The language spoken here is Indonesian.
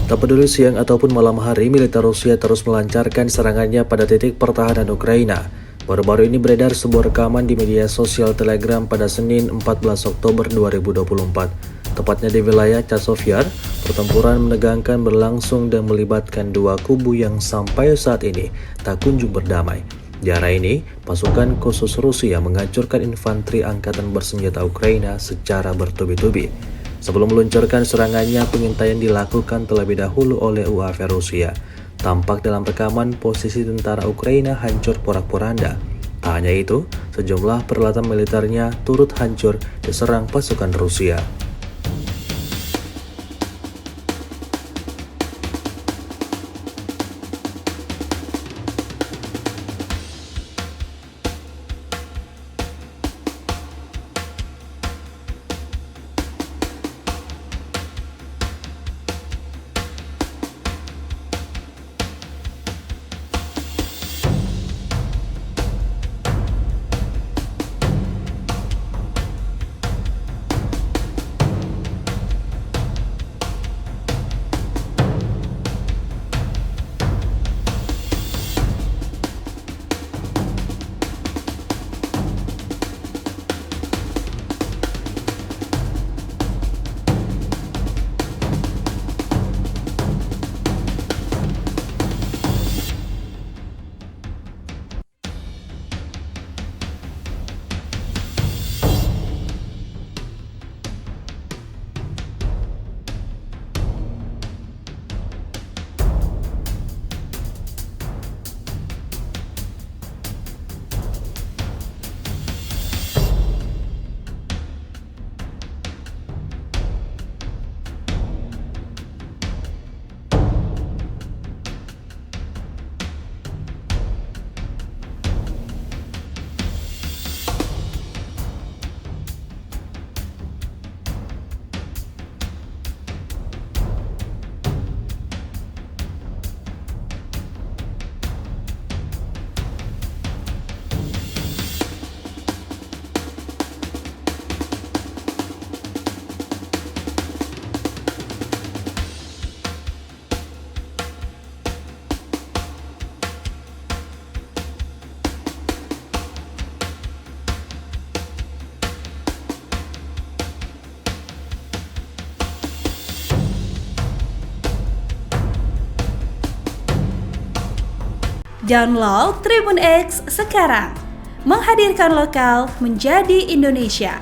Tak peduli siang ataupun malam hari, militer Rusia terus melancarkan serangannya pada titik pertahanan Ukraina. Baru-baru ini beredar sebuah rekaman di media sosial Telegram pada Senin 14 Oktober 2024. Tepatnya di wilayah Chasiv, pertempuran menegangkan berlangsung dan melibatkan dua kubu yang sampai saat ini tak kunjung berdamai. Di arah ini, pasukan khusus Rusia menghancurkan infanteri angkatan bersenjata Ukraina secara bertubi-tubi. Sebelum meluncurkan serangannya, pengintaian dilakukan terlebih dahulu oleh UAV Rusia. Tampak dalam rekaman posisi tentara Ukraina hancur porak-poranda. Tak hanya itu, sejumlah peralatan militernya turut hancur diserang pasukan Rusia. Download Tribun X sekarang, menghadirkan lokal menjadi Indonesia.